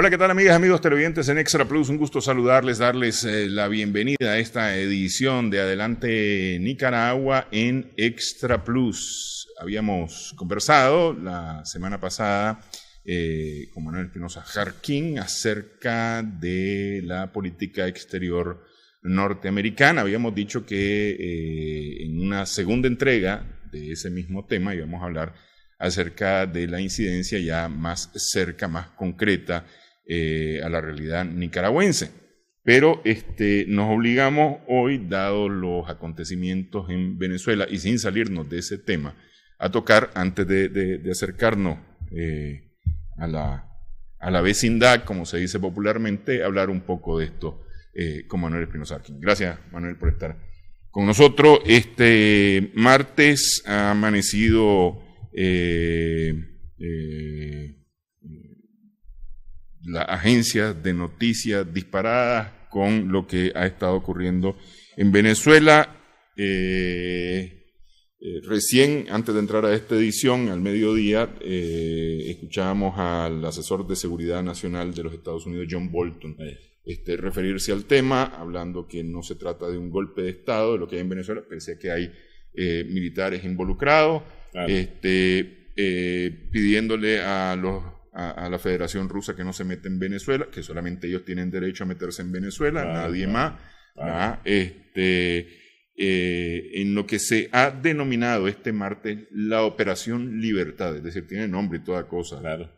Hola, ¿qué tal, amigas y amigos televidentes en Extra Plus? Un gusto saludarles, darles la bienvenida a esta edición de Adelante Nicaragua en Extra Plus. Habíamos conversado la semana pasada con Manuel Espinosa Jarquín acerca de la política exterior norteamericana. Habíamos dicho que en una segunda entrega de ese mismo tema íbamos a hablar acerca de la incidencia ya más cerca, más concreta a la realidad nicaragüense. Pero nos obligamos hoy, dados los acontecimientos en Venezuela, y sin salirnos de ese tema, a tocar, antes de acercarnos a la vecindad, como se dice popularmente, hablar un poco de esto con Manuel Espinosa Jarquín. Gracias, Manuel, por estar con nosotros. Este martes ha amanecido las agencias de noticias disparadas con lo que ha estado ocurriendo en Venezuela. Recién, antes de entrar a esta edición, al mediodía, escuchábamos al asesor de Seguridad Nacional de los Estados Unidos, John Bolton, referirse al tema, hablando que no se trata de un golpe de Estado, de lo que hay en Venezuela, pese a que hay militares involucrados, claro. Pidiéndole a la Federación Rusa que no se meta en Venezuela, que solamente ellos tienen derecho a meterse en Venezuela, claro, nadie más. Claro. En lo que se ha denominado este martes la Operación Libertad, es decir, tiene nombre y toda cosa. Claro.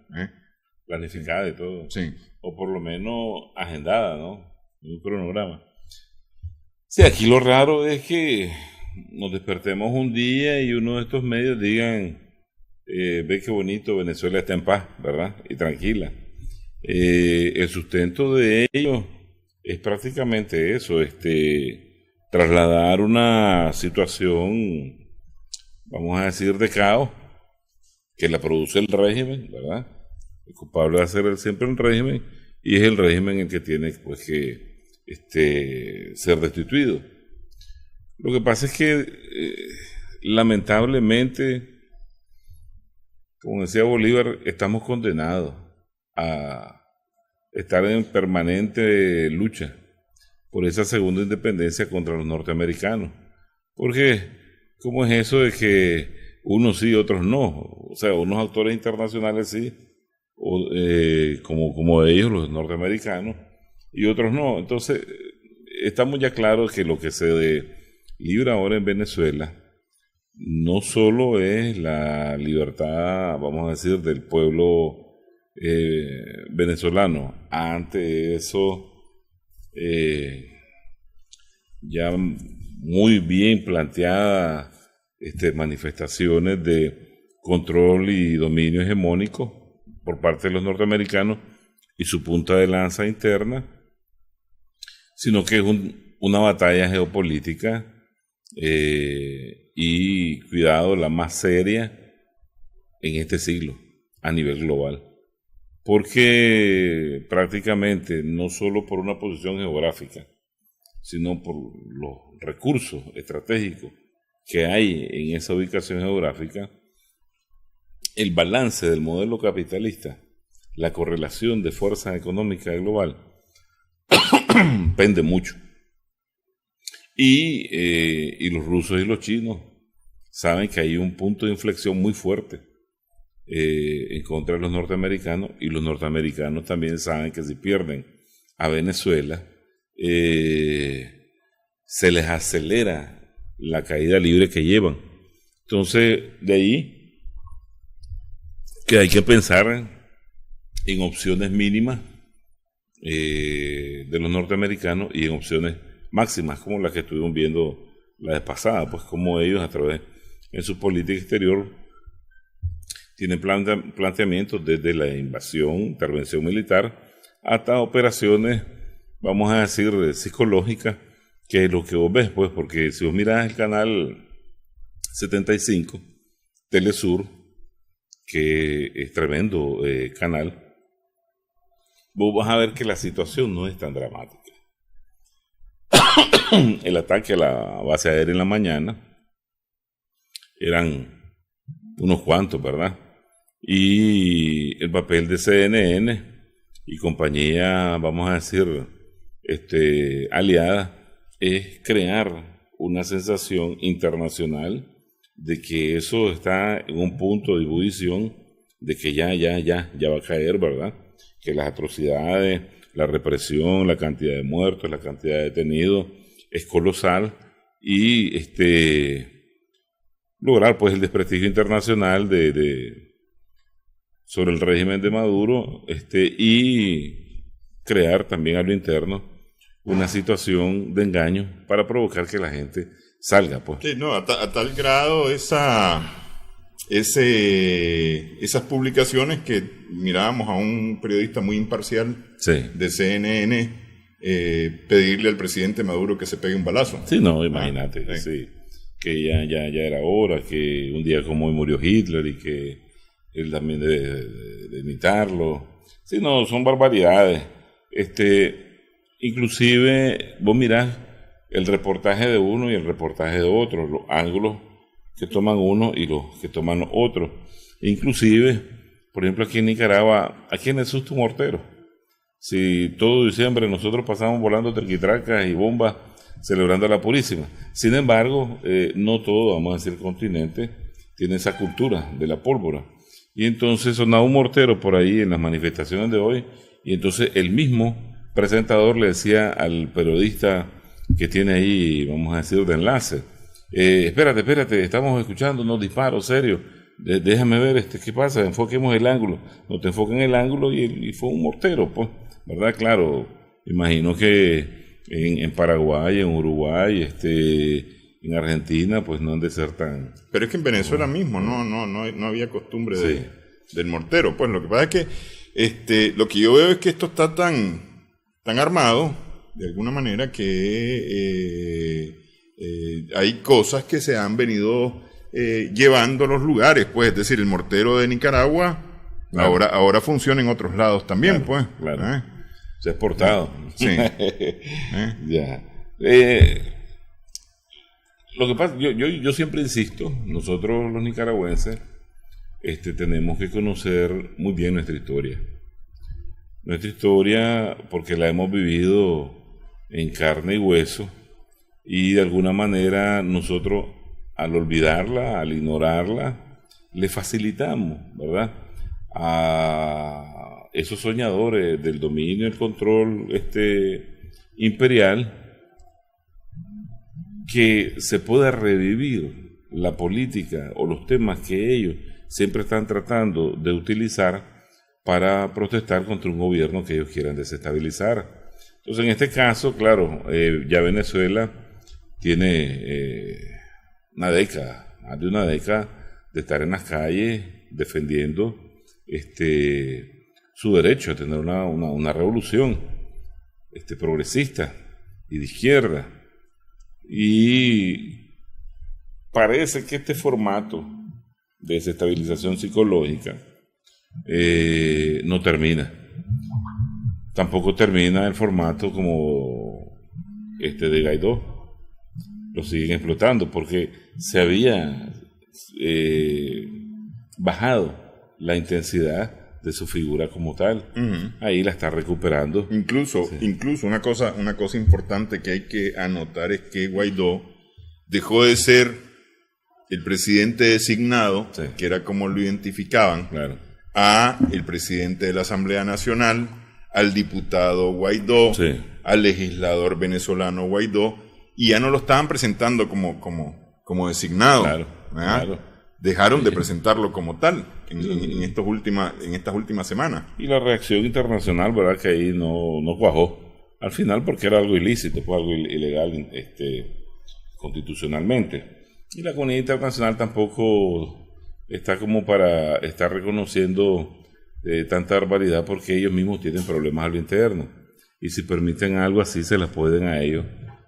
Planificada y todo. Sí. O por lo menos agendada, ¿no? Un cronograma. Sí, aquí lo raro es que nos despertemos un día y uno de estos medios digan, ve qué bonito, Venezuela está en paz, ¿verdad? Y tranquila. El sustento de ellos es prácticamente eso, trasladar una situación, vamos a decir, de caos, que la produce el régimen, ¿verdad? El culpable va a ser siempre el régimen, y es el régimen el que tiene pues que ser destituido. Lo que pasa es que lamentablemente, como decía Bolívar, estamos condenados a estar en permanente lucha por esa segunda independencia contra los norteamericanos. Porque, ¿cómo es eso de que unos sí y otros no? O sea, unos actores internacionales sí, como ellos, los norteamericanos, y otros no. Entonces, estamos ya claros que lo que se libra ahora en Venezuela no solo es la libertad, vamos a decir, del pueblo venezolano. Ante eso, ya muy bien planteadas manifestaciones de control y dominio hegemónico por parte de los norteamericanos y su punta de lanza interna, sino que es una batalla geopolítica y, cuidado, la más seria en este siglo a nivel global, porque prácticamente no solo por una posición geográfica, sino por los recursos estratégicos que hay en esa ubicación geográfica, el balance del modelo capitalista, la correlación de fuerza económica global pende mucho. Y los rusos y los chinos saben que hay un punto de inflexión muy fuerte en contra de los norteamericanos, y los norteamericanos también saben que si pierden a Venezuela, se les acelera la caída libre que llevan. Entonces, de ahí que hay que pensar en opciones mínimas de los norteamericanos y en opciones máximas, como las que estuvimos viendo la vez pasada, pues como ellos a través en su política exterior tienen planteamientos desde la invasión, intervención militar, hasta operaciones, vamos a decir, psicológicas, que es lo que vos ves, pues, porque si vos mirás el canal 75, Telesur, que es tremendo canal, vos vas a ver que la situación no es tan dramática. El ataque a la base aérea en la mañana eran unos cuantos, ¿verdad? Y el papel de CNN y compañía, vamos a decir, aliada, es crear una sensación internacional de que eso está en un punto de ebullición, de que ya va a caer, ¿verdad? Que las atrocidades, la represión, la cantidad de muertos, la cantidad de detenidos es colosal y lograr pues el desprestigio internacional sobre el régimen de Maduro y crear también a lo interno una situación de engaño para provocar que la gente salga, pues. Sí, no, a tal grado esas publicaciones que mirábamos a un periodista muy imparcial de CNN pedirle al presidente Maduro que se pegue un balazo. Sí, no, imagínate, sí. Que ya era hora, que un día como hoy murió Hitler y que él también de imitarlo. Sí, no, son barbaridades. Inclusive, vos mirás el reportaje de uno y el reportaje de otro, los ángulos que toman uno y los que toman otro. Inclusive, por ejemplo, aquí en Nicaragua, ¿a quién le asusta un mortero? Si todo diciembre nosotros pasamos volando triquitracas y bombas celebrando a la Purísima. Sin embargo, no todo, vamos a decir, el continente tiene esa cultura de la pólvora. Y entonces sonaba un mortero por ahí en las manifestaciones de hoy, y entonces el mismo presentador le decía al periodista que tiene ahí, vamos a decir, de enlace, espérate, estamos escuchando unos disparos serios, déjame ver qué pasa, enfoquemos el ángulo. No te enfoquen el ángulo y fue un mortero, pues, ¿verdad? Claro, imagino que en Paraguay, en Uruguay, en Argentina, pues no han de ser tan... Pero es que en Venezuela mismo no había costumbre del mortero. Pues lo que pasa es que lo que yo veo es que esto está tan armado, de alguna manera, que hay cosas que se han venido llevando a los lugares, pues, es decir, el mortero de Nicaragua ahora funciona en otros lados también, pues. Claro. Se ha exportado. Sí. Ya. Lo que pasa, yo siempre insisto, nosotros los nicaragüenses tenemos que conocer muy bien nuestra historia. Nuestra historia, porque la hemos vivido en carne y hueso, y de alguna manera nosotros, al olvidarla, al ignorarla, le facilitamos, ¿verdad?, a esos soñadores del dominio y el control imperial, que se pueda revivir la política o los temas que ellos siempre están tratando de utilizar para protestar contra un gobierno que ellos quieran desestabilizar. Entonces, en este caso, claro, ya Venezuela tiene una década, más de una década de estar en las calles defendiendo su derecho a tener una revolución progresista y de izquierda. Y parece que este formato de desestabilización psicológica no termina. Tampoco termina el formato como de Guaidó. Lo siguen explotando porque se había bajado la intensidad de su figura como tal. Uh-huh. Ahí la está recuperando. Incluso una cosa importante que hay que anotar es que Guaidó dejó de ser el presidente designado, que era como lo identificaban, a el presidente de la Asamblea Nacional, al diputado Guaidó, al legislador venezolano Guaidó, y ya no lo estaban presentando como designado. Dejaron de presentarlo como tal en estas últimas semanas. Y la reacción internacional, ¿verdad?, que ahí no cuajó al final, porque era algo ilícito, pues algo ilegal constitucionalmente. Y la comunidad internacional tampoco está como para estar reconociendo tanta barbaridad, porque ellos mismos tienen problemas a lo interno. Y si permiten algo así, se las pueden a ellos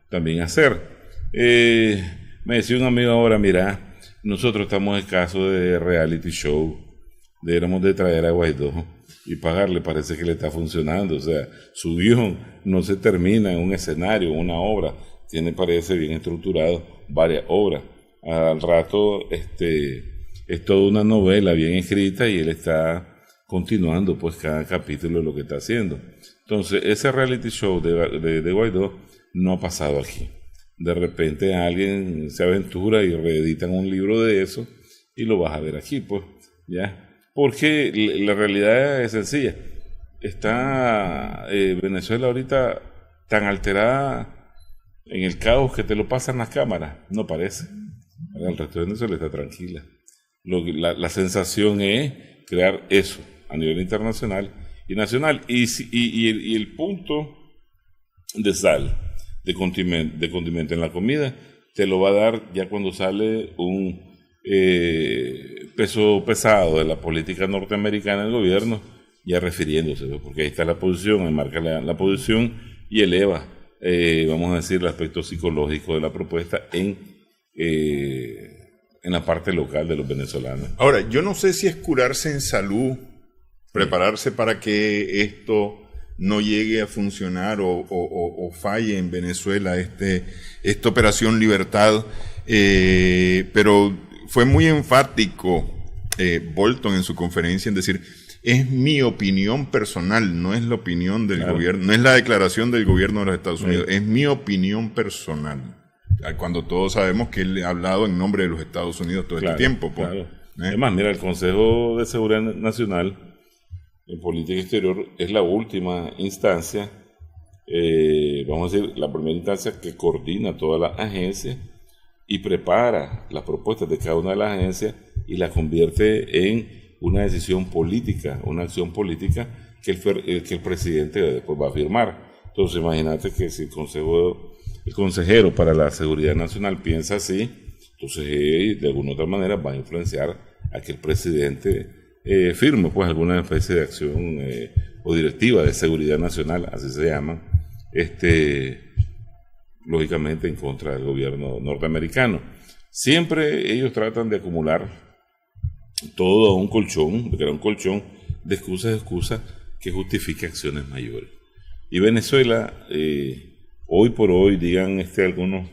también hacer. Me decía un amigo ahora, mira, nosotros estamos escasos de reality show, deberíamos de traer a Guaidó y pagarle, parece que le está funcionando. O sea, su guión no se termina en un escenario, una obra, parece bien estructurado, varias obras. Al rato es toda una novela bien escrita y él está continuando pues cada capítulo de lo que está haciendo. Entonces, ese reality show de Guaidó no ha pasado aquí. De repente alguien se aventura y reeditan un libro de eso y lo vas a ver aquí, pues, ya. Porque la realidad es sencilla. Está Venezuela ahorita tan alterada en el caos que te lo pasan las cámaras. No parece. El resto de Venezuela está tranquila. La sensación es crear eso a nivel internacional y nacional. Y el punto de sal, de condimento en la comida, te lo va a dar ya cuando sale un peso pesado de la política norteamericana del gobierno, ya refiriéndose, porque ahí está la posición, ahí marca la posición y eleva, vamos a decir, el aspecto psicológico de la propuesta en la parte local de los venezolanos. Ahora, yo no sé si es curarse en salud, prepararse para que esto no llegue a funcionar o falle en Venezuela esta Operación Libertad, pero fue muy enfático Bolton en su conferencia en decir, es mi opinión personal, no es la opinión del gobierno, no es la declaración del gobierno de los Estados Unidos, es mi opinión personal. Cuando todos sabemos que él ha hablado en nombre de los Estados Unidos todo este tiempo. Claro. Además, mira, el Consejo de Seguridad Nacional en política exterior es la última instancia, vamos a decir, la primera instancia que coordina todas las agencias y prepara las propuestas de cada una de las agencias y las convierte en una decisión política, una acción política que el presidente después va a firmar. Entonces, imagínate que si el consejero para la seguridad nacional piensa así, entonces de alguna otra manera va a influenciar a que el presidente firme pues alguna especie de acción o directiva de seguridad nacional, así se llama, lógicamente en contra del gobierno norteamericano. Siempre ellos tratan de acumular todo a un colchón, de crear un colchón de excusas que justifique acciones mayores. Y Venezuela, hoy por hoy, digan algunos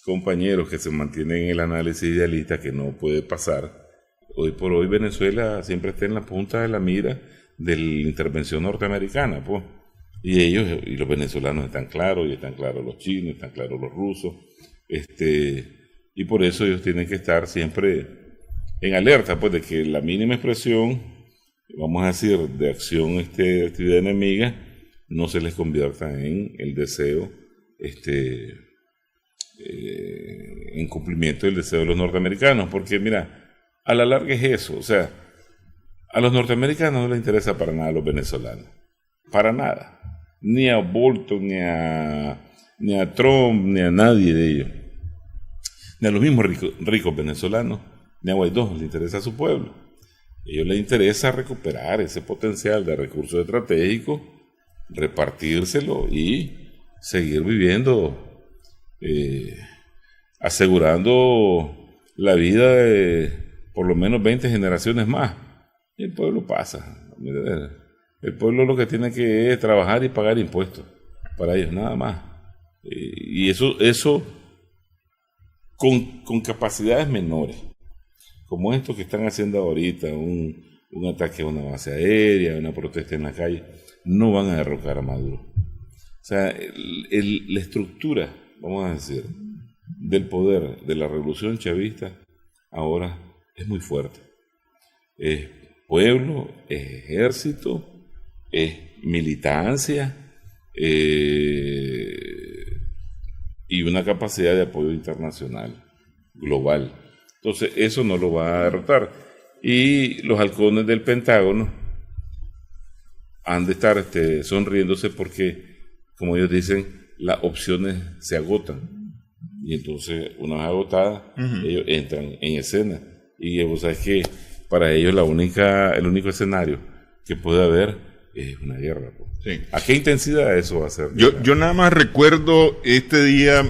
compañeros que se mantienen en el análisis idealista que no puede pasar, hoy por hoy Venezuela siempre está en la punta de la mira de la intervención norteamericana, pues. Y ellos y los venezolanos están claros, y están claros los chinos, están claros los rusos, y por eso ellos tienen que estar siempre en alerta, pues, de que la mínima expresión, vamos a decir, de acción, de actividad enemiga, no se les convierta en el deseo, en cumplimiento del deseo de los norteamericanos, porque mira, a la larga es eso, o sea, a los norteamericanos no les interesa para nada a los venezolanos, para nada, ni a Bolton, ni a Trump, ni a nadie de ellos, ni a los mismos ricos venezolanos, ni a Guaidó les interesa a su pueblo. A ellos les interesa recuperar ese potencial de recursos estratégicos, repartírselo y seguir viviendo, asegurando la vida de por lo menos 20 generaciones más. Y el pueblo pasa. El pueblo lo que tiene que es trabajar y pagar impuestos para ellos, nada más. Y eso con capacidades menores, como esto que están haciendo ahorita, un ataque a una base aérea, una protesta en la calle, no van a derrocar a Maduro. O sea, la estructura, vamos a decir, del poder de la revolución chavista ahora es muy fuerte. Es pueblo, es ejército, es militancia y una capacidad de apoyo internacional, global. Entonces eso no lo va a derrotar. Y los halcones del Pentágono han de estar sonriéndose porque, como ellos dicen, las opciones se agotan. Y entonces, una vez agotadas, ellos entran en escena. Y vos sabés que para ellos el único escenario que puede haber es una guerra. Sí. ¿A qué intensidad eso va a ser? Yo nada más recuerdo este día,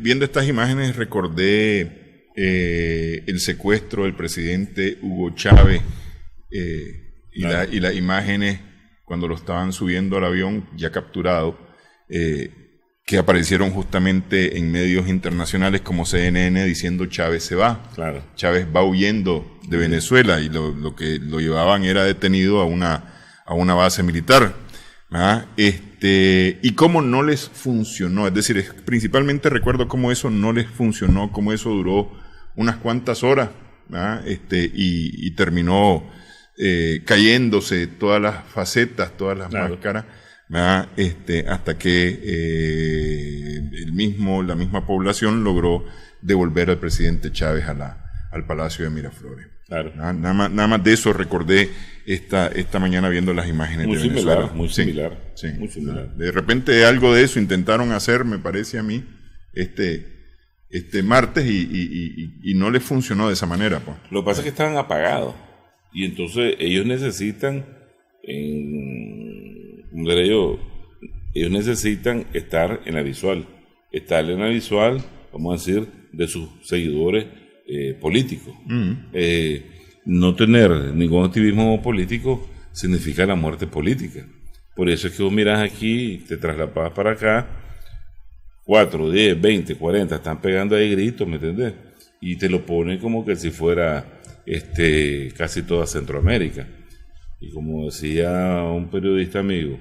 viendo estas imágenes, recordé el secuestro del presidente Hugo Chávez y las imágenes cuando lo estaban subiendo al avión ya capturado. que aparecieron justamente en medios internacionales como CNN diciendo Chávez se va. Claro. Chávez va huyendo de Venezuela y lo que lo llevaban era detenido a una base militar. ¿Ah? Y cómo no les funcionó, es decir, principalmente recuerdo cómo eso no les funcionó, cómo eso duró unas cuantas horas, ¿ah? Y terminó cayéndose todas las facetas, todas las máscaras, ¿ah? Hasta que la misma población logró devolver al presidente Chávez al Palacio de Miraflores. Claro. Nada más de eso recordé esta mañana viendo las imágenes de Venezuela. Muy similar. Sí. Muy similar. De repente algo de eso intentaron hacer, me parece a mí, este martes y no les funcionó de esa manera. Pues. Lo que pasa es que estaban apagados y entonces ellos necesitan, ellos necesitan estar en la visual, vamos a decir, de sus seguidores políticos. No tener ningún activismo político significa la muerte política. Por eso es que vos mirás aquí, te traslapas para acá, 4, 10, 20, 40, están pegando ahí gritos, ¿me entendés? Y te lo ponen como que si fuera casi toda Centroamérica. Y como decía un periodista amigo,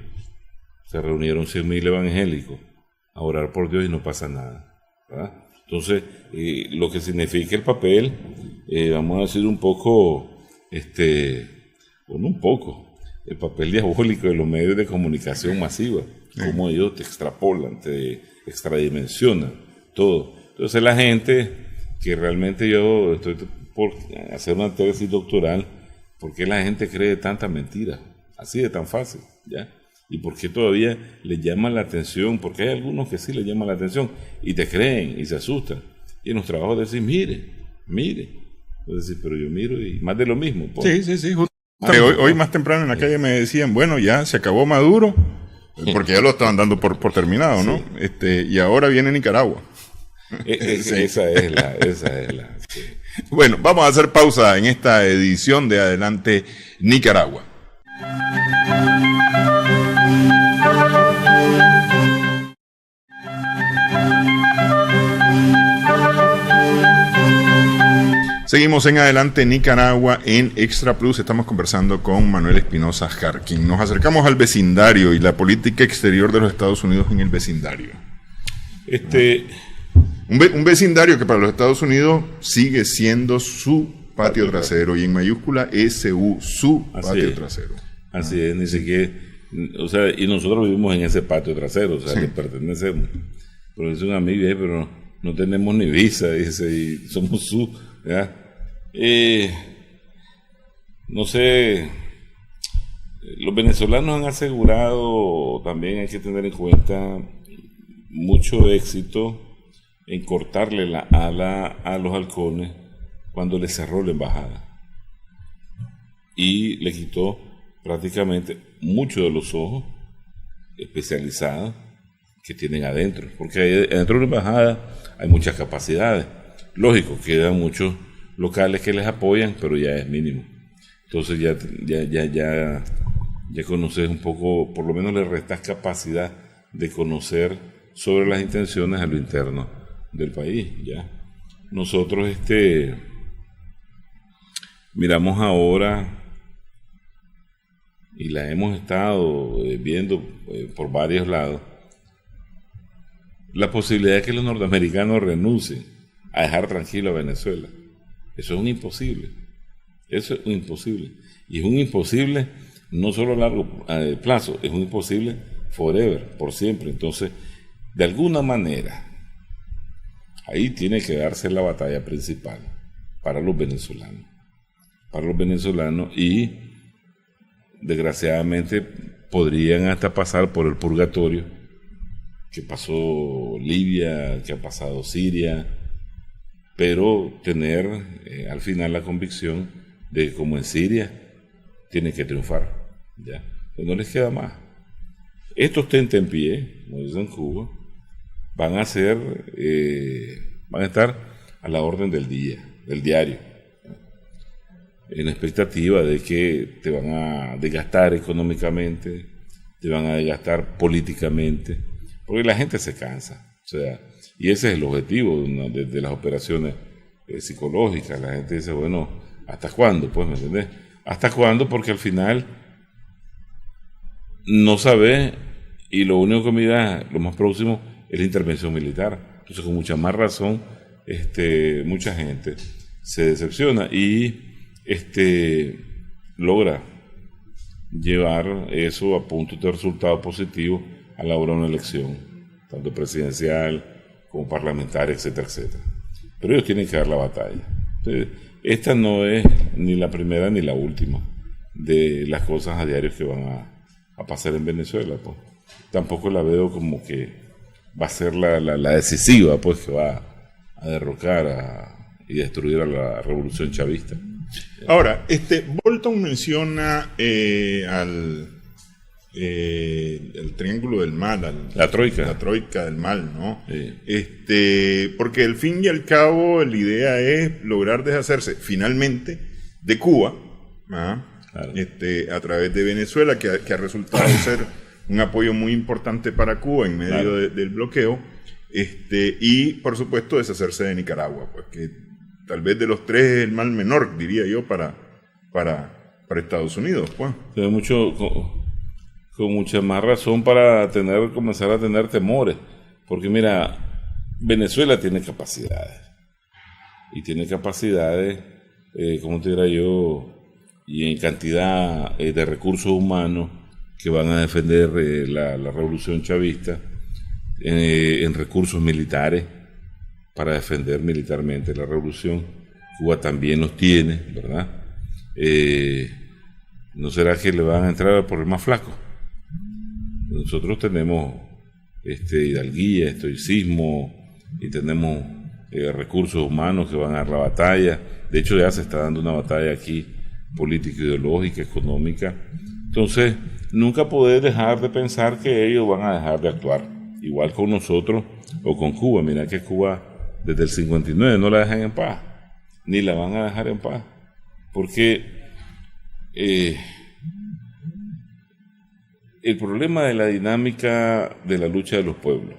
se reunieron 100.000 evangélicos a orar por Dios y no pasa nada, ¿verdad? Entonces, lo que significa el papel, vamos a decir un poco, el papel diabólico de los medios de comunicación masiva, cómo ellos te extrapolan, te extradimensionan, todo. Entonces la gente, que realmente yo estoy por hacer una tesis doctoral, ¿por qué la gente cree tanta mentira? Así de tan fácil, ¿ya? ¿Y por qué todavía le llaman la atención? Porque hay algunos que sí le llaman la atención y te creen y se asustan. Y en los trabajos decís, mire. Entonces, pero yo miro y más de lo mismo. Pues. Sí. Hoy más temprano en la calle me decían, bueno, ya se acabó Maduro, porque ya lo estaban dando por terminado, ¿no? Sí. Y ahora viene Nicaragua. Sí. Esa es la. Sí. Bueno, vamos a hacer pausa en esta edición de Adelante Nicaragua. Seguimos en Adelante Nicaragua en Extra Plus. Estamos conversando con Manuel Espinosa Jarquín. Nos acercamos al vecindario y la política exterior de los Estados Unidos en el vecindario. Un vecindario que para los Estados Unidos sigue siendo su patio trasero, y en mayúscula SU, su patio trasero. Así es, ni siquiera, o sea, y nosotros vivimos en ese patio trasero, o sea, le pertenecemos. Pero dice un amigo, pero no tenemos ni visa, dice, y somos su, ¿verdad? No sé, los venezolanos han asegurado, también hay que tener en cuenta, mucho éxito en cortarle la ala a los halcones cuando le cerró la embajada y le quitó prácticamente muchos de los ojos especializados que tienen adentro, porque dentro de una embajada hay muchas capacidades. Lógico, quedan muchos locales que les apoyan, pero ya es mínimo. Entonces ya conoces un poco, por lo menos le restas capacidad de conocer sobre las intenciones a lo interno del país. Ya nosotros miramos ahora y la hemos estado viendo por varios lados, la posibilidad de que los norteamericanos renuncien a dejar tranquilo a Venezuela. Eso es un imposible. Y es un imposible no solo a largo plazo, es un imposible forever, por siempre. Entonces, de alguna manera, ahí tiene que darse la batalla principal para los venezolanos. Y desgraciadamente podrían hasta pasar por el purgatorio que pasó Libia, que ha pasado Siria, pero tener al final la convicción de que, como en Siria, tiene que triunfar. Ya, pues no les queda más. Estos tentempié, como dicen en Cuba, van a estar a la orden del diario, en expectativa de que te van a desgastar económicamente, te van a desgastar políticamente, porque la gente se cansa. O sea, y ese es el objetivo de las operaciones psicológicas. La gente dice, bueno, ¿hasta cuándo? Pues, ¿me entendés? ¿Hasta cuándo? Porque al final no sabe, y lo único que mira, lo más próximo, es la intervención militar. Entonces, con mucha más razón, mucha gente se decepciona y logra llevar eso a punto de resultado positivo a la hora de una elección, tanto presidencial como parlamentaria, etcétera, etcétera. Pero ellos tienen que dar la batalla. Entonces, esta no es ni la primera ni la última de las cosas a diario que van a pasar en Venezuela, pues. Tampoco la veo como que va a ser la decisiva, pues, que va a derrocar y destruir a la revolución chavista. Ahora, Bolton menciona el triángulo del mal, la troika. La troika del mal, ¿no? Sí. Porque al fin y al cabo la idea es lograr deshacerse finalmente de Cuba, claro, a través de Venezuela, que ha resultado ser un apoyo muy importante para Cuba en medio claro. del bloqueo, y por supuesto deshacerse de Nicaragua, pues que tal vez de los tres es el mal menor, diría yo, para Estados Unidos, pues. Con mucha más razón para comenzar a tener temores, porque mira, Venezuela tiene capacidades, y tiene capacidades, como te diría yo, y en cantidad de recursos humanos que van a defender la revolución chavista, en recursos militares para defender militarmente la revolución. Cuba también los tiene, ¿verdad? ¿No será que le van a entrar por el más flaco? Nosotros tenemos hidalguía, estoicismo, y tenemos recursos humanos que van a dar la batalla. De hecho, ya se está dando una batalla aquí política, ideológica, económica. Entonces, nunca podés dejar de pensar que ellos van a dejar de actuar, igual con nosotros o con Cuba. Mira que Cuba desde el 59 no la dejan en paz, ni la van a dejar en paz, porque el problema de la dinámica de la lucha de los pueblos,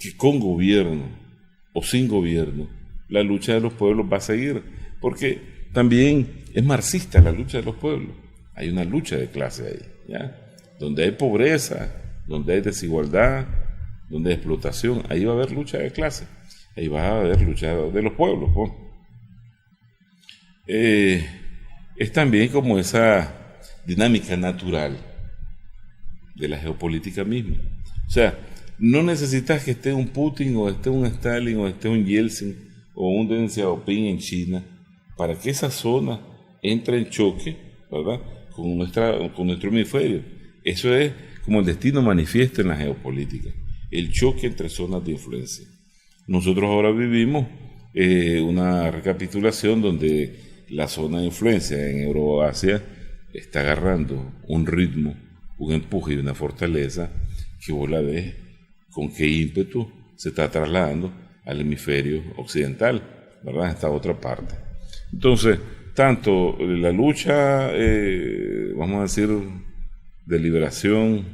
que con gobierno o sin gobierno, la lucha de los pueblos va a seguir, porque también es marxista la lucha de los pueblos. Hay una lucha de clase ahí, ¿ya? Donde hay pobreza, donde hay desigualdad, donde hay explotación, ahí va a haber lucha de clase, ahí va a haber lucha de los pueblos, ¿no? Es también como esa dinámica natural de la geopolítica misma. O sea, no necesitas que esté un Putin o esté un Stalin o esté un Yeltsin o un Deng Xiaoping en China para que esa zona entre en choque, ¿verdad?, con nuestro hemisferio. Eso es como el destino manifiesto en la geopolítica, el choque entre zonas de influencia. Nosotros ahora vivimos una recapitulación donde la zona de influencia en Euroasia está agarrando un ritmo, un empuje y una fortaleza que vos la ves con qué ímpetu se está trasladando al hemisferio occidental, ¿verdad?, esta otra parte. Entonces, tanto la lucha, vamos a decir, de liberación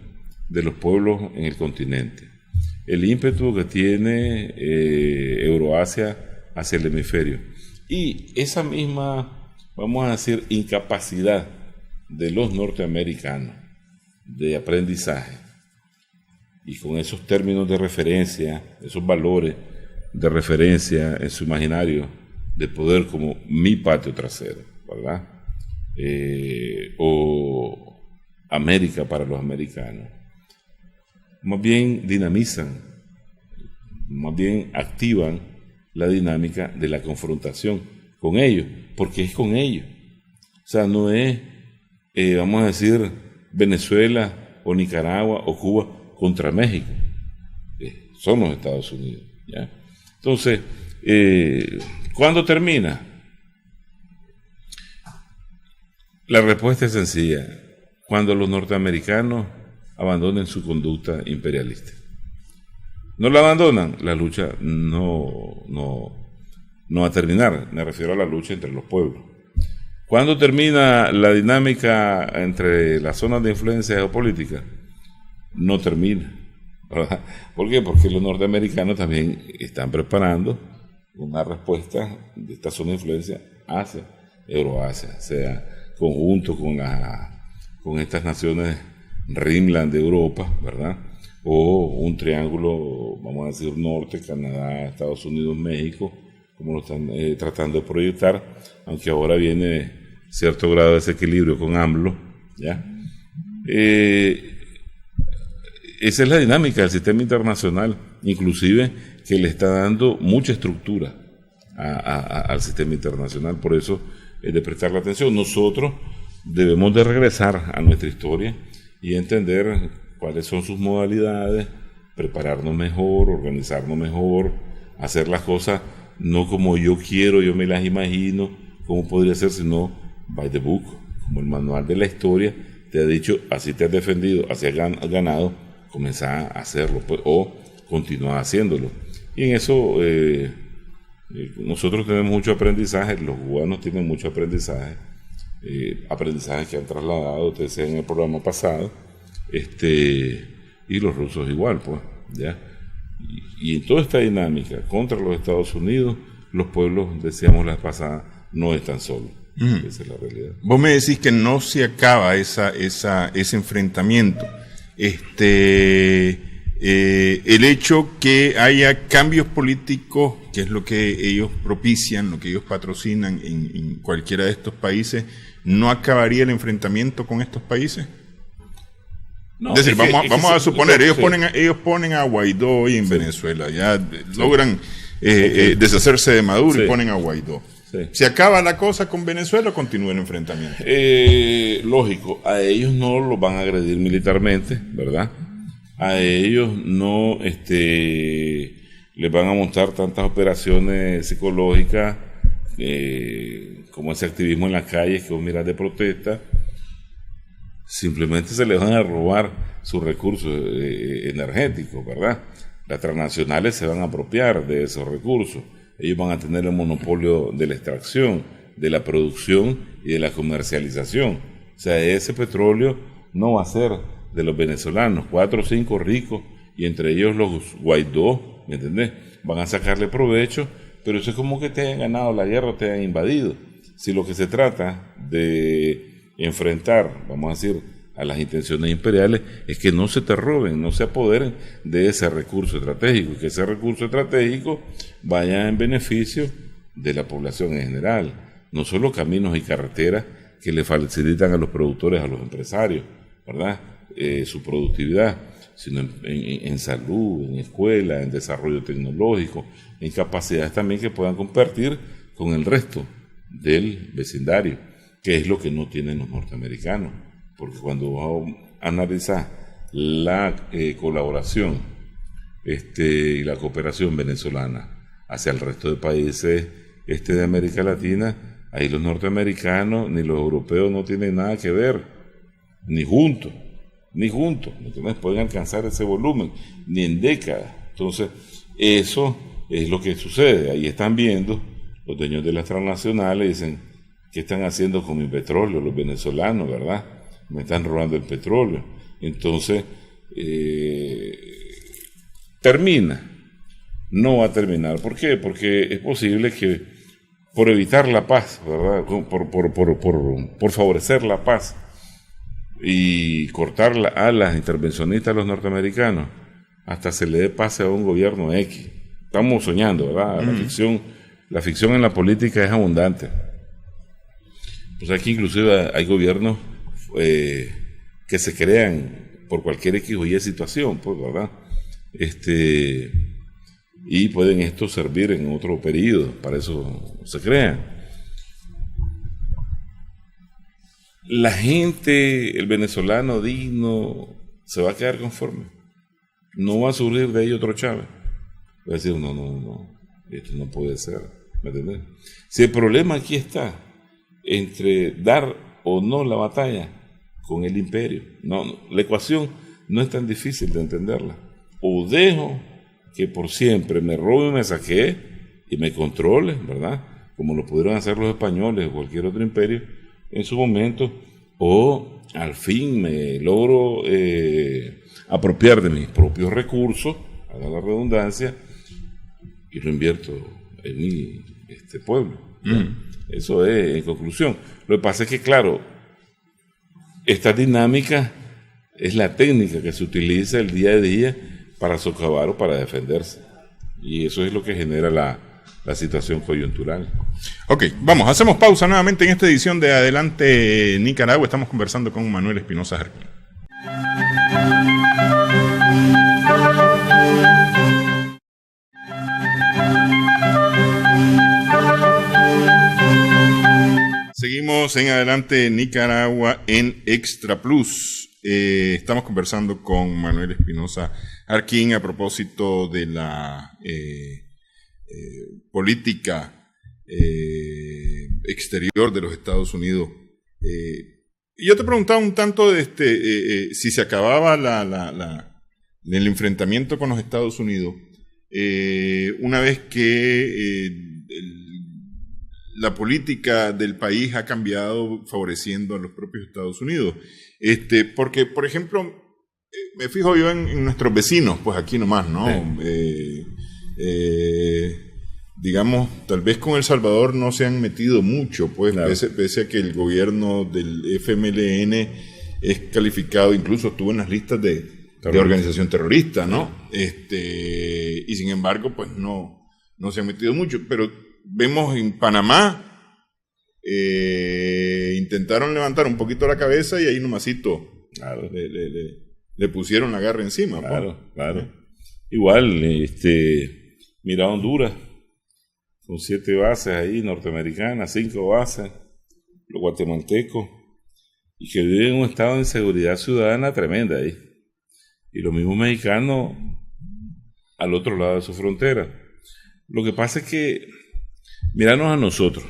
de los pueblos en el continente, el ímpetu que tiene Euroasia hacia el hemisferio, y esa misma, vamos a decir, incapacidad de los norteamericanos de aprendizaje, y con esos términos de referencia, esos valores de referencia en su imaginario de poder como mi patio trasero, ¿verdad? O América para los americanos, más bien dinamizan, más bien activan la dinámica de la confrontación con ellos, porque es con ellos. O sea, no es, vamos a decir, Venezuela o Nicaragua o Cuba contra México, son los Estados Unidos, ¿ya? Entonces, ¿cuándo termina? La respuesta es sencilla: cuando los norteamericanos abandonen su conducta imperialista. ¿No la abandonan? La lucha no va a terminar. Me refiero a la lucha entre los pueblos. ¿Cuándo termina la dinámica entre las zonas de influencia geopolítica? no termina, ¿verdad? ¿Por qué? Porque los norteamericanos también están preparando una respuesta de esta zona de influencia hacia Euroasia, o sea, conjunto con estas naciones Rimland de Europa, ¿verdad? O un triángulo, vamos a decir, norte, Canadá, Estados Unidos, México, como lo están tratando de proyectar, aunque ahora viene cierto grado de desequilibrio con AMLO, ¿ya? Esa es la dinámica del sistema internacional, inclusive que le está dando mucha estructura al sistema internacional, por eso es de prestarle atención. Nosotros debemos de regresar a nuestra historia y entender cuáles son sus modalidades, prepararnos mejor, organizarnos mejor, hacer las cosas no como yo quiero, yo me las imagino, cómo podría ser, sino by the book, como el manual de la historia te ha dicho, así te has defendido, así has ganado, comenzá a hacerlo, pues, o continúa haciéndolo. Y en eso nosotros tenemos mucho aprendizaje, los cubanos tienen mucho aprendizaje, aprendizaje que han trasladado, ustedes en el programa pasado, y los rusos igual, pues, ¿ya? Y en toda esta dinámica contra los Estados Unidos, los pueblos, decíamos la pasada, no están solos. Esa es la realidad. Vos me decís que no se acaba ese enfrentamiento. El hecho que haya cambios políticos, que es lo que ellos propician, lo que ellos patrocinan en cualquiera de estos países, ¿no acabaría el enfrentamiento con estos países? No, es decir, vamos a suponer, ellos ponen a Guaidó hoy en Venezuela, ya logran deshacerse de Maduro y ponen a Guaidó. Sí. ¿Se acaba la cosa con Venezuela o continúa el enfrentamiento? Lógico, a ellos no los van a agredir militarmente, ¿verdad? A ellos no les van a montar tantas operaciones psicológicas como ese activismo en las calles que vos mirás de protesta. Simplemente se les van a robar sus recursos energéticos, ¿verdad? Las transnacionales se van a apropiar de esos recursos. Ellos van a tener el monopolio de la extracción, de la producción y de la comercialización. O sea, ese petróleo no va a ser de los venezolanos, 4 o 5 ricos, y entre ellos los Guaidó, ¿me entendés? Van a sacarle provecho, pero eso es como que te hayan ganado la guerra o te hayan invadido. Si lo que se trata de enfrentar, vamos a decir, a las intenciones imperiales, es que no se te roben, no se apoderen de ese recurso estratégico, y que ese recurso estratégico vaya en beneficio de la población en general, no solo caminos y carreteras que le facilitan a los productores, a los empresarios, ¿verdad? Su productividad, sino en salud, en escuela, en desarrollo tecnológico, en capacidades también que puedan compartir con el resto del vecindario, que es lo que no tienen los norteamericanos, porque cuando analizas la colaboración y la cooperación venezolana hacia el resto de países de América Latina, ahí los norteamericanos ni los europeos no tienen nada que ver, ni juntos, no pueden alcanzar ese volumen, ni en décadas. Entonces, eso es lo que sucede. Ahí están viendo los dueños de las transnacionales, dicen, ¿qué están haciendo con mi petróleo los venezolanos, verdad? Me están robando el petróleo. Entonces, termina. No va a terminar. ¿Por qué? Porque es posible que por evitar la paz, ¿verdad? Por favorecer la paz y cortar alas intervencionistas a los norteamericanos, hasta se le dé pase a un gobierno X. Estamos soñando, ¿verdad? La ficción en la política es abundante. Pues aquí inclusive hay gobiernos que se crean por cualquier X o Y situación, pues, ¿verdad? Y pueden estos servir en otro periodo, para eso se crean. La gente, el venezolano digno, se va a quedar conforme. No va a surgir de ahí otro Chávez. Va a decir, no, esto no puede ser, ¿me entiendes? Si el problema aquí está entre dar o no la batalla con el imperio, no, la ecuación no es tan difícil de entenderla. O dejo que por siempre me robe, me saquee y me controle, ¿verdad? Como lo pudieron hacer los españoles o cualquier otro imperio en su momento, o al fin me logro apropiar de mis propios recursos, haga la redundancia, y lo invierto en mi pueblo. Eso es, en conclusión. Lo que pasa es que, claro, esta dinámica es la técnica que se utiliza el día a día para socavar o para defenderse. Y eso es lo que genera la situación coyuntural. Ok, vamos, hacemos pausa nuevamente en esta edición de Adelante Nicaragua. Estamos conversando con Manuel Espinosa Jarquín. Seguimos en Adelante Nicaragua en Extra Plus. Estamos conversando con Manuel Espinosa Jarquín a propósito de la política exterior de los Estados Unidos. Y yo te preguntaba un tanto si se acababa el enfrentamiento con los Estados Unidos una vez que la política del país ha cambiado favoreciendo a los propios Estados Unidos. Porque, por ejemplo, me fijo yo en nuestros vecinos, pues aquí nomás, ¿no? Digamos, tal vez con El Salvador no se han metido mucho, pues, claro. Pese a que el gobierno del FMLN es calificado, incluso estuvo en las listas de organización terrorista, ¿no? Y sin embargo, pues no se han metido mucho, pero vemos en Panamá, intentaron levantar un poquito la cabeza y ahí nomasito claro. le pusieron la garra encima. Claro, pues. Claro. Igual, mira Honduras, con 7 bases ahí norteamericanas, 5 bases, los guatemaltecos, y que viven en un estado de inseguridad ciudadana tremenda ahí. Y los mismos mexicanos al otro lado de su frontera. Lo que pasa es que, míranos a nosotros.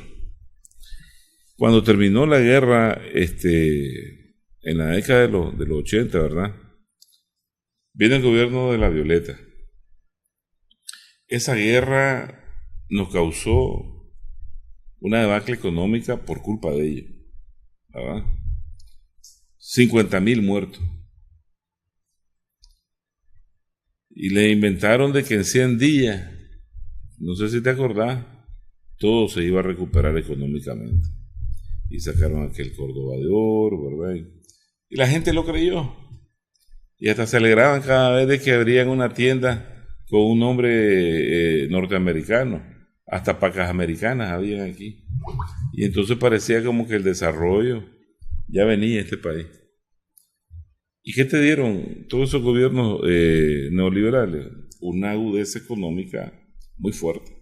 Cuando terminó la guerra, en la década de los 80, ¿verdad? Viene el gobierno de la Violeta. Esa guerra nos causó una debacle económica por culpa de ellos, ¿verdad? 50,000 muertos. Y le inventaron de que en 100 días, no sé si te acordás, todo se iba a recuperar económicamente. Y sacaron aquel Córdoba de Oro, ¿verdad? Y la gente lo creyó. Y hasta se alegraban cada vez de que abrían una tienda con un nombre norteamericano. Hasta pacas americanas habían aquí. Y entonces parecía como que el desarrollo ya venía a este país. ¿Y qué te dieron todos esos gobiernos neoliberales? Una agudeza económica muy fuerte.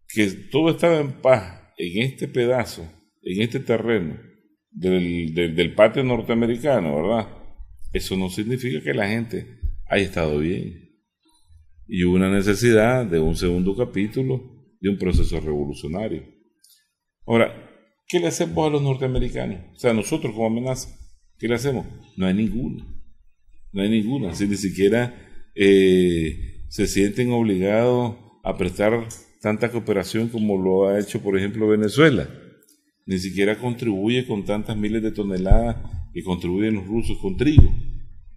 Que todo estaba en paz en este pedazo, en este terreno del patio norteamericano, ¿verdad? Eso no significa que la gente haya estado bien. Y hubo una necesidad de un segundo capítulo de un proceso revolucionario. Ahora, ¿qué le hacemos a los norteamericanos? O sea, nosotros como amenaza, ¿qué le hacemos? No hay ninguna. No hay ninguna. Si ni siquiera se sienten obligados a prestar tanta cooperación como lo ha hecho, por ejemplo, Venezuela. Ni siquiera contribuye con tantas miles de toneladas que contribuyen los rusos con trigo,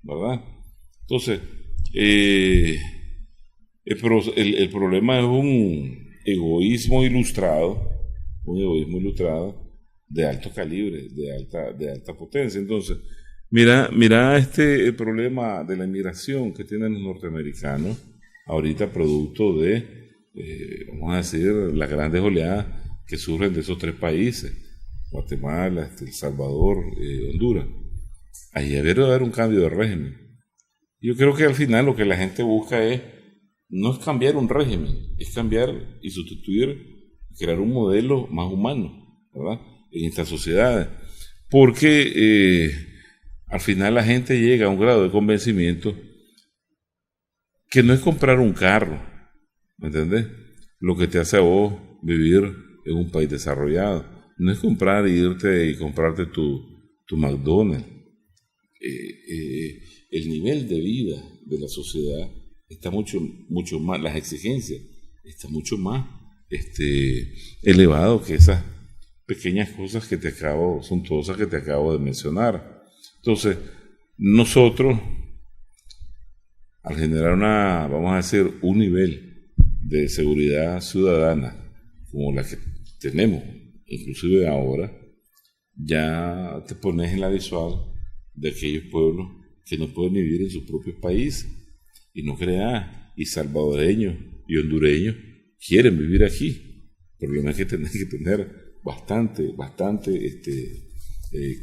¿verdad? Entonces, el problema es un egoísmo ilustrado de alto calibre, de alta potencia. Entonces, mira el problema de la inmigración que tienen los norteamericanos ahorita producto de vamos a decir, las grandes oleadas que surgen de esos 3 países, Guatemala, El Salvador, Honduras. Ahí debe haber un cambio de régimen. Yo creo que al final lo que la gente busca no es cambiar un régimen, es cambiar y sustituir, crear un modelo más humano, ¿verdad? En estas sociedades. Porque al final la gente llega a un grado de convencimiento que no es comprar un carro, ¿me entendés? Lo que te hace a vos vivir en un país desarrollado. No es comprar y irte y comprarte tu McDonald's. El nivel de vida de la sociedad está mucho más, las exigencias está mucho más elevado que pequeñas cosas suntuosas que te acabo de mencionar. Entonces, nosotros, al generar vamos a decir, un nivel de seguridad ciudadana como la que tenemos, inclusive ahora, ya te pones en la visual de aquellos pueblos que no pueden vivir en sus propios países. Y no creas, y salvadoreños y hondureños quieren vivir aquí. El problema es que tenés que tener bastante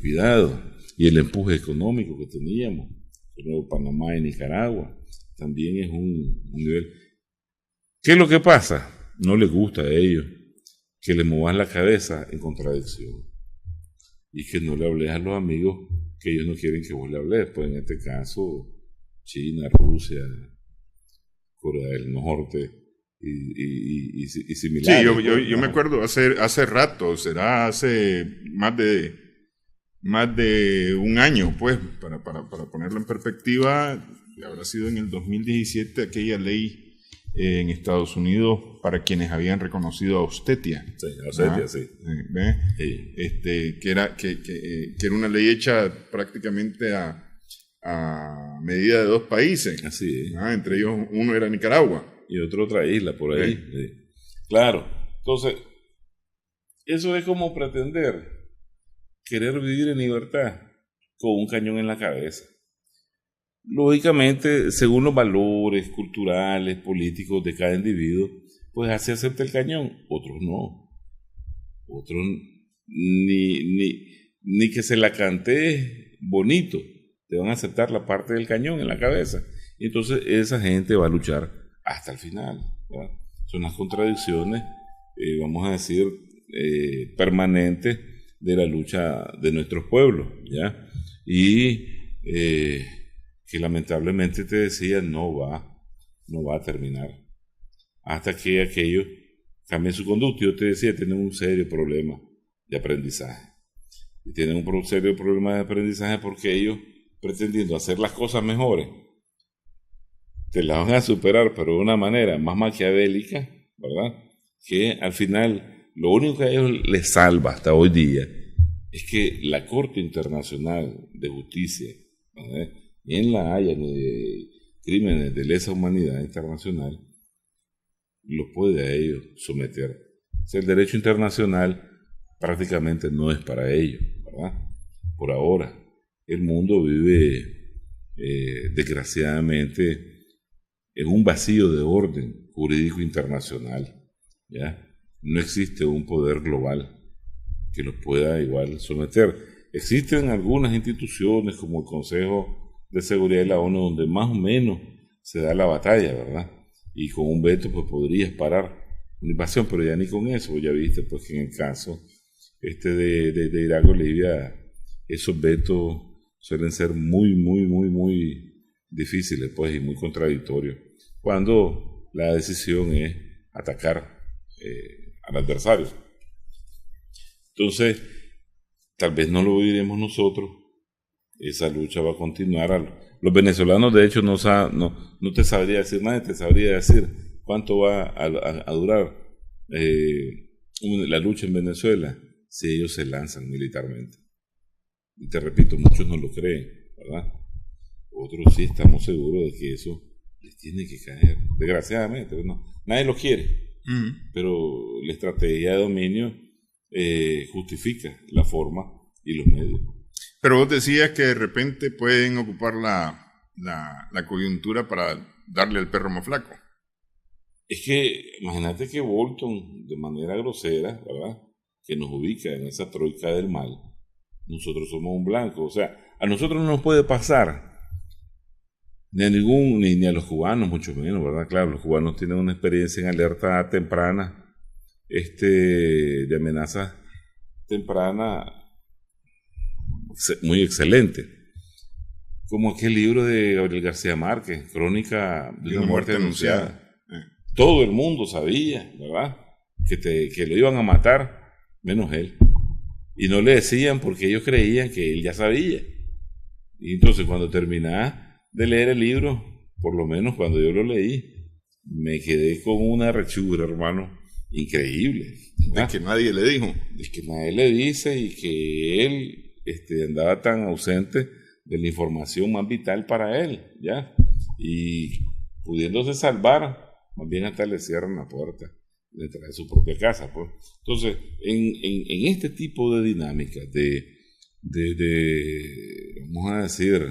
cuidado. Y el empuje económico que teníamos, el nuevo Panamá y Nicaragua, también es un nivel. ¿Qué es lo que pasa? No les gusta a ellos que le muevas la cabeza en contradicción y que no le hables a los amigos que ellos no quieren que vos le hables. Pues en este caso, China, Rusia, Corea del Norte y similares. Sí, yo me acuerdo hace rato, será hace más de un año, pues, para ponerlo en perspectiva, habrá sido en el 2017 aquella ley en Estados Unidos para quienes habían reconocido a Ostetia. Sí, Ostetia, sí. Sí. Que era una ley hecha prácticamente a medida de dos países. Así es. Entre ellos uno era Nicaragua. Y otra isla por ahí. Sí. Claro. Entonces, eso es como pretender querer vivir en libertad con un cañón en la cabeza. Lógicamente, según los valores culturales, políticos de cada individuo, pues así acepta el cañón, otros no. Otros ni que se la cante bonito, te van a aceptar la parte del cañón en la cabeza. Y entonces esa gente va a luchar hasta el final, ¿verdad? Son las contradicciones, vamos a decir, permanentes de la lucha de nuestros pueblos, ¿ya? Y que lamentablemente te decía no va a terminar hasta que aquellos cambien su conducta. Yo te decía, tienen un serio problema de aprendizaje. Y tienen un serio problema de aprendizaje porque ellos, pretendiendo hacer las cosas mejores, te las van a superar, pero de una manera más maquiavélica, ¿verdad? Que al final, lo único que a ellos les salva hasta hoy día es que la Corte Internacional de Justicia, ¿verdad?, en La Haya de crímenes de lesa humanidad internacional, los puede a ellos someter. O sea, el derecho internacional prácticamente no es para ellos, ¿verdad? Por ahora, el mundo vive, desgraciadamente, en un vacío de orden jurídico internacional, ¿ya? No existe un poder global que los pueda igual someter. Existen algunas instituciones como el Consejo de Seguridad de la ONU donde más o menos se da la batalla, ¿verdad? Y con un veto pues podrías parar una invasión, pero ya ni con eso. Ya viste pues que en el caso de Irak o Libia, esos vetos suelen ser muy difíciles pues y muy contradictorios cuando la decisión es atacar al adversario. Entonces, tal vez no lo oiremos nosotros. Esa lucha va a continuar. Los venezolanos, de hecho, no te sabría decir, nadie te sabría decir cuánto va a durar la lucha en Venezuela si ellos se lanzan militarmente. Y te repito, muchos no lo creen, ¿verdad? Otros sí estamos seguros de que eso les tiene que caer. Desgraciadamente, ¿no? Nadie lo quiere, pero la estrategia de dominio justifica la forma y los medios. Pero vos decías que de repente pueden ocupar la coyuntura para darle al perro más flaco. Es que imagínate que Bolton, de manera grosera, ¿verdad?, que nos ubica en esa troika del mal, nosotros somos un blanco. O sea, a nosotros no nos puede pasar, ni a los cubanos, mucho menos, ¿verdad? Claro, los cubanos tienen una experiencia en alerta temprana, de amenaza temprana, muy excelente, como aquel libro de Gabriel García Márquez, Crónica de una muerte anunciada. Todo el mundo sabía, ¿verdad?, que lo iban a matar, menos él, y no le decían porque ellos creían que él ya sabía. Y entonces cuando terminaba de leer el libro, por lo menos cuando yo lo leí, me quedé con una rechura, hermano, increíble. De que nadie le dijo. Es que nadie le dice y que él andaba tan ausente de la información más vital para él, ¿ya? Y pudiéndose salvar, más bien hasta le cierran la puerta detrás de su propia casa, pues. Entonces, en este tipo de dinámicas vamos a decir,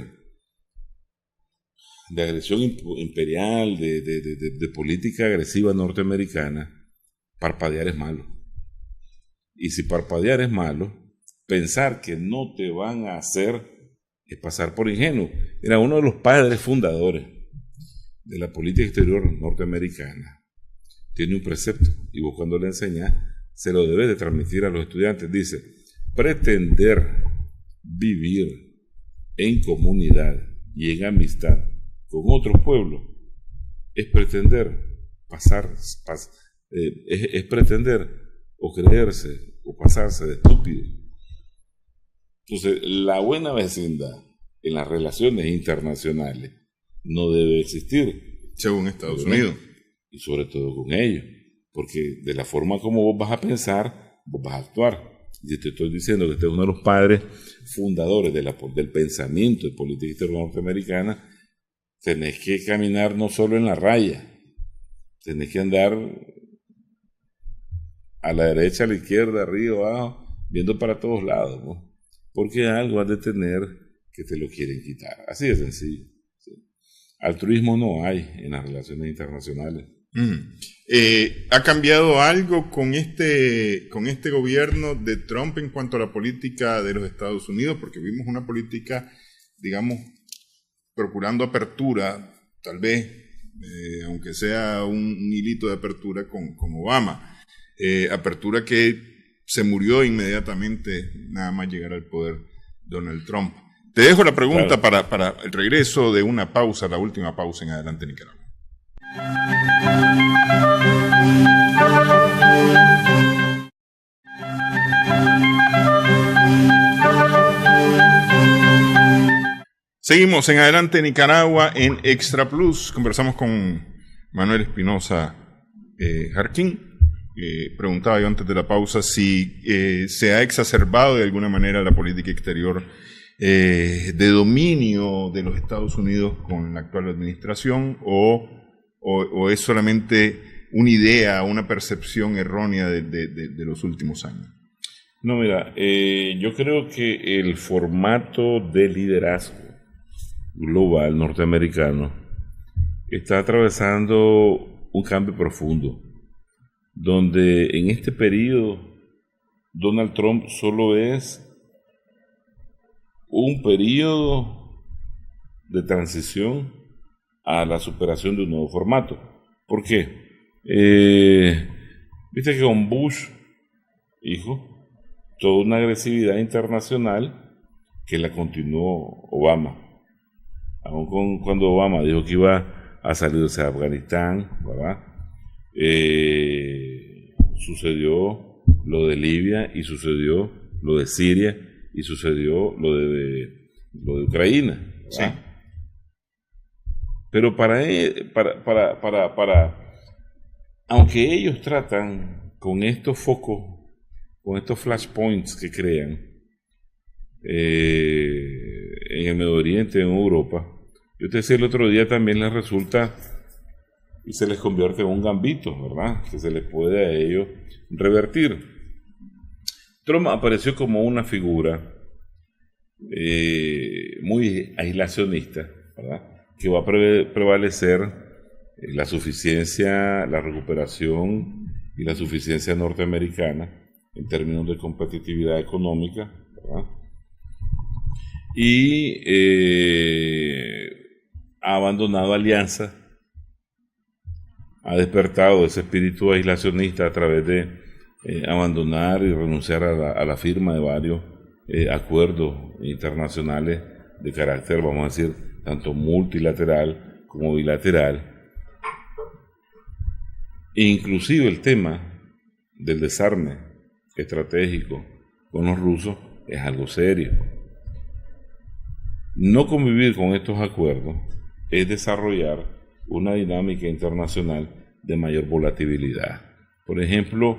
de agresión imperial, de política agresiva norteamericana, parpadear es malo. Y si parpadear es malo, pensar que no te van a hacer es pasar por ingenuo. Era uno de los padres fundadores de la política exterior norteamericana. Tiene un precepto y vos cuando le enseñás se lo debes de transmitir a los estudiantes. Dice, pretender vivir en comunidad y en amistad con otros pueblos es pretender es pretender o creerse o pasarse de estúpido. Entonces, la buena vecindad en las relaciones internacionales no debe existir. Según Estados Unidos. Y sobre todo con ellos. Porque de la forma como vos vas a pensar, vos vas a actuar. Y te estoy diciendo que este es uno de los padres fundadores del pensamiento de política exterior norteamericana. Tenés que caminar no solo en la raya, tenés que andar a la derecha, a la izquierda, arriba, abajo, viendo para todos lados, ¿no? Porque algo has de tener que te lo quieren quitar. Así de sencillo. ¿Sí? Altruismo no hay en las relaciones internacionales. ¿Ha cambiado algo con este gobierno de Trump en cuanto a la política de los Estados Unidos? Porque vimos una política, digamos, procurando apertura, tal vez, aunque sea un hilito de apertura con Obama. Apertura que se murió inmediatamente, nada más llegar al poder Donald Trump. Te dejo la pregunta para el regreso de una pausa, la última pausa en Adelante Nicaragua. Seguimos en Adelante Nicaragua en Extra Plus. Conversamos con Manuel Espinosa Jarquín. Preguntaba yo antes de la pausa si se ha exacerbado de alguna manera la política exterior de dominio de los Estados Unidos con la actual administración o es solamente una idea, una percepción errónea de los últimos años. No, mira, yo creo que el formato de liderazgo global norteamericano está atravesando un cambio profundo, donde en este periodo Donald Trump solo es un periodo de transición a la superación de un nuevo formato. ¿Por qué? Viste que con Bush, hijo, toda una agresividad internacional que la continuó Obama. Aún cuando Obama dijo que iba a salirse de Afganistán, ¿verdad? Sucedió lo de Libia y sucedió lo de Siria y sucedió lo de Ucrania, ¿verdad? Sí. Pero aunque ellos tratan con estos focos, con estos flashpoints que crean en el Medio Oriente, en Europa, yo te decía el otro día, también les resulta y se les convierte en un gambito, ¿verdad? Que se les puede a ellos revertir. Trump apareció como una figura muy aislacionista, ¿verdad? Que va a prevalecer la suficiencia, la recuperación y la suficiencia norteamericana en términos de competitividad económica, ¿verdad? Y ha abandonado alianzas, ha despertado ese espíritu aislacionista a través de abandonar y renunciar a la firma de varios acuerdos internacionales de carácter, vamos a decir, tanto multilateral como bilateral. E inclusive el tema del desarme estratégico con los rusos es algo serio. No convivir con estos acuerdos es desarrollar una dinámica internacional de mayor volatilidad. Por ejemplo,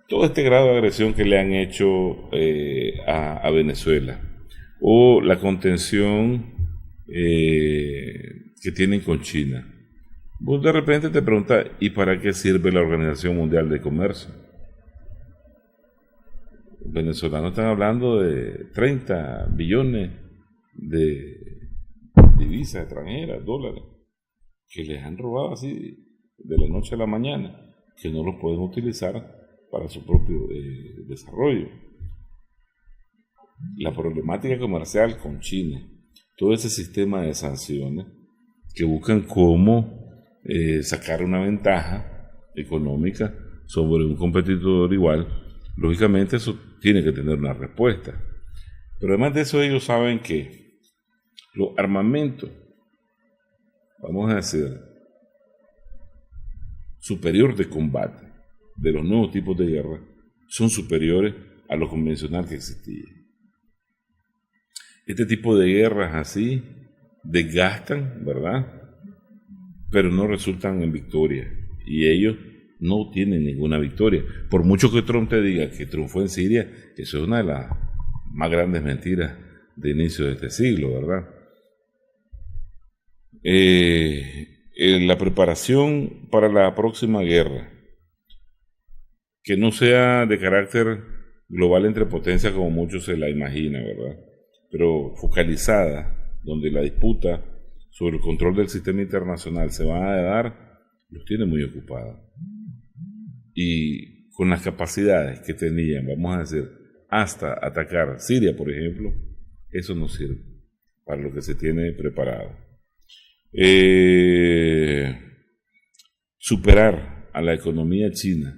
todo este grado de agresión que le han hecho a Venezuela, o la contención que tienen con China. Vos de repente te preguntas, ¿y para qué sirve la Organización Mundial de Comercio? Los venezolanos están hablando de 30 billones de divisas extranjeras, dólares, que les han robado así de la noche a la mañana, que no los pueden utilizar para su propio desarrollo. La problemática comercial con China, todo ese sistema de sanciones que buscan cómo sacar una ventaja económica sobre un competidor igual, lógicamente eso tiene que tener una respuesta. Pero además de eso, ellos saben que los armamentos, vamos a decir, superior de combate de los nuevos tipos de guerra son superiores a lo convencional que existía. Este tipo de guerras así desgastan, ¿verdad? Pero no resultan en victoria. Y ellos no tienen ninguna victoria. Por mucho que Trump te diga que triunfó en Siria, eso es una de las más grandes mentiras de inicio de este siglo, ¿verdad? La preparación para la próxima guerra, que no sea de carácter global entre potencias como muchos se la imaginan, ¿verdad? Pero focalizada, donde la disputa sobre el control del sistema internacional se va a dar, los tiene muy ocupados. Y con las capacidades que tenían, vamos a decir, hasta atacar Siria, por ejemplo, eso no sirve para lo que se tiene preparado. Superar a la economía china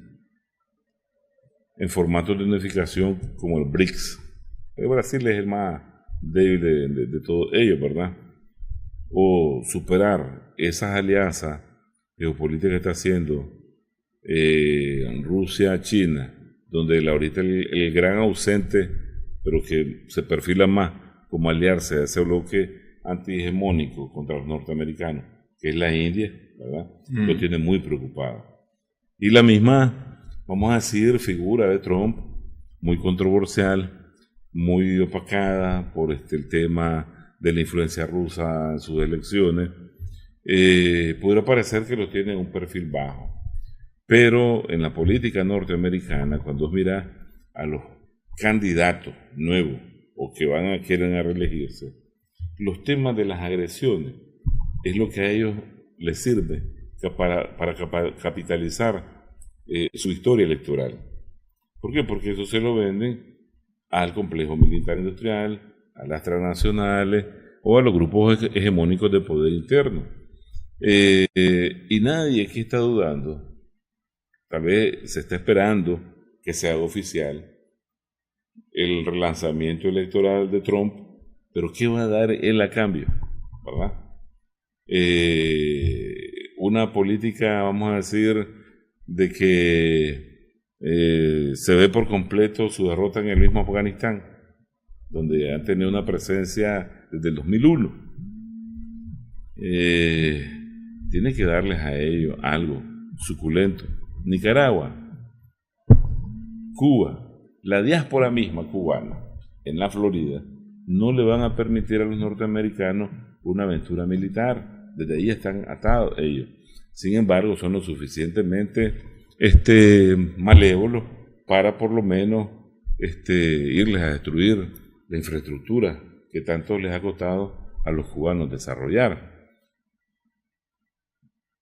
en formatos de unificación como el BRICS. El Brasil es el más débil de todos ellos, ¿verdad? O superar esas alianzas geopolíticas que está haciendo Rusia-China, donde ahorita el gran ausente, pero que se perfila más como aliarse a ese bloque antihegemónico contra los norteamericanos, que es la India, ¿verdad? Lo tiene muy preocupado. Y la misma, vamos a decir, figura de Trump, muy controversial, muy opacada por el tema de la influencia rusa en sus elecciones, pudiera parecer que lo tiene en un perfil bajo. Pero en la política norteamericana, cuando mira a los candidatos nuevos o que quieren reelegirse, los temas de las agresiones es lo que a ellos les sirve para capitalizar su historia electoral. ¿Por qué? Porque eso se lo venden al complejo militar industrial, a las transnacionales o a los grupos hegemónicos de poder interno. Y nadie aquí está dudando, tal vez se está esperando que se haga oficial el relanzamiento electoral de Trump, pero ¿qué va a dar él a cambio? ¿Verdad? Una política, vamos a decir, de que se ve por completo su derrota en el mismo Afganistán, donde han tenido una presencia desde el 2001. Tiene que darles a ellos algo suculento. Nicaragua, Cuba, la diáspora misma cubana en la Florida no le van a permitir a los norteamericanos una aventura militar. Desde ahí están atados ellos. Sin embargo, son lo suficientemente malévolos para por lo menos irles a destruir la infraestructura que tanto les ha costado a los cubanos desarrollar.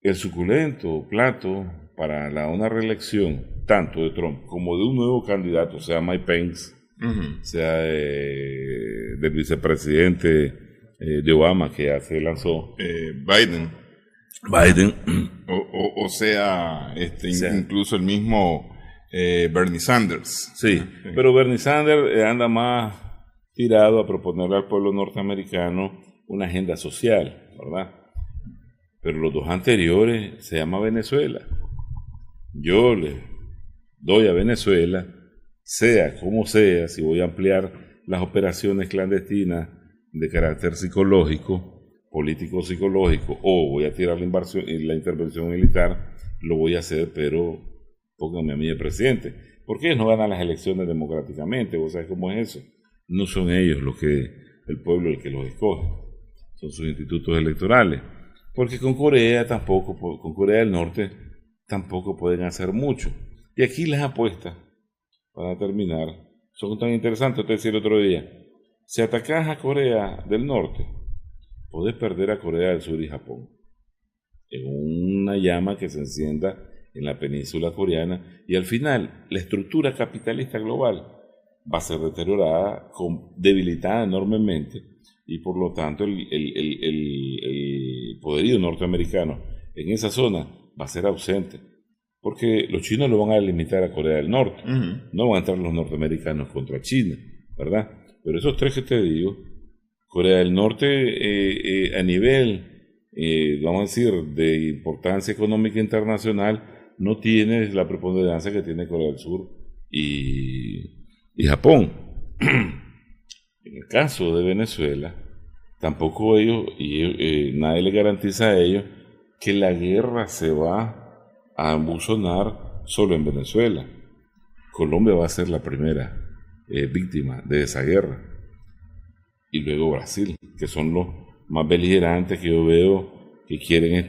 El suculento plato para una reelección, tanto de Trump como de un nuevo candidato, sea Mike Pence, sea del vicepresidente de Obama, que ya se lanzó, Biden. O sea, incluso el mismo Bernie Sanders. Sí, pero Bernie Sanders anda más tirado a proponerle al pueblo norteamericano una agenda social, ¿verdad? Pero los dos anteriores se llama Venezuela. Yo le doy a Venezuela, sea como sea, si voy a ampliar las operaciones clandestinas de carácter psicológico, político-psicológico, o voy a tirar la intervención militar, lo voy a hacer, pero pónganme a mí de presidente. Porque ellos no ganan las elecciones democráticamente, ¿vos sabés cómo es eso? No son ellos el pueblo el que los escoge, son sus institutos electorales. Porque con Corea del Norte tampoco pueden hacer mucho. Y aquí las apuestas, para terminar, son tan interesantes. Te decía el otro día, si atacás a Corea del Norte, podés perder a Corea del Sur y Japón. En una llama que se encienda en la península coreana, y al final la estructura capitalista global va a ser deteriorada, debilitada enormemente, y por lo tanto el poderío norteamericano en esa zona va a ser ausente, porque los chinos lo van a limitar a Corea del Norte, no van a entrar los norteamericanos contra China, ¿verdad? Pero esos tres que te digo, Corea del Norte a nivel, vamos a decir, de importancia económica internacional, no tiene la preponderancia que tiene Corea del Sur y Japón. En el caso de Venezuela, tampoco nadie le garantiza a ellos que la guerra se va a embuzonar solo en Venezuela. Colombia va a ser la primera víctima de esa guerra. Y luego Brasil, que son los más beligerantes que yo veo que quieren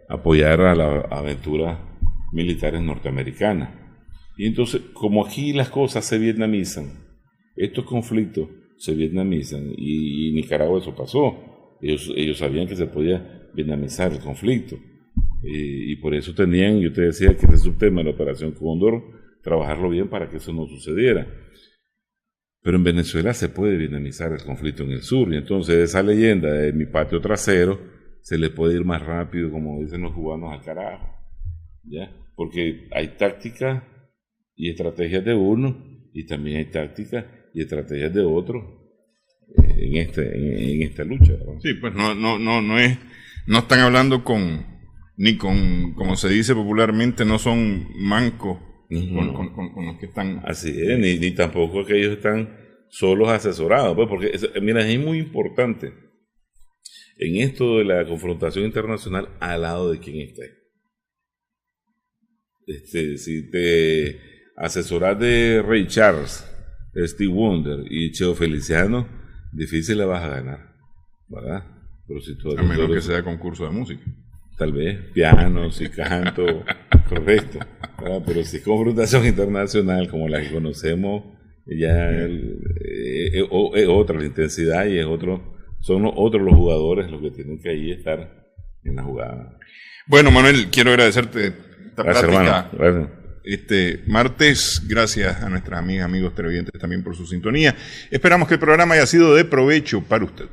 apoyar a la aventura militares norteamericanas. Y entonces, como aquí las cosas se vietnamizan, estos conflictos se vietnamizan, y Nicaragua eso pasó. Ellos sabían que se podía vietnamizar el conflicto. Y por eso tenían, yo te decía que este subtema de la Operación Cóndor, trabajarlo bien para que eso no sucediera. Pero en Venezuela se puede vietnamizar el conflicto en el sur, y entonces esa leyenda de mi patio trasero se le puede ir más rápido, como dicen los cubanos, al carajo, ¿ya? Porque hay tácticas y estrategias de uno, y también hay tácticas y estrategias de otro en esta lucha, ¿verdad? Sí, pues no están hablando como se dice popularmente, no son mancos con los que están. Así es, ni tampoco que ellos están solos asesorados, pues, porque mira, es muy importante en esto de la confrontación internacional al lado de quien esté. Si te asesoras de Ray Charles, Steve Wonder y Cheo Feliciano, difícil la vas a ganar, ¿verdad? Pero si tú, a menos que sea concurso de música. Tal vez, piano, si canto, correcto, ¿verdad? Pero si es confrontación internacional como la que conocemos, ya es otra la intensidad, y son otros los jugadores los que tienen que ahí estar en la jugada. Bueno, Manuel, quiero agradecerte esta Gracias, plática. hermano. Gracias. Martes, gracias a nuestras amigas, amigos televidentes también por su sintonía. Esperamos que el programa haya sido de provecho para usted.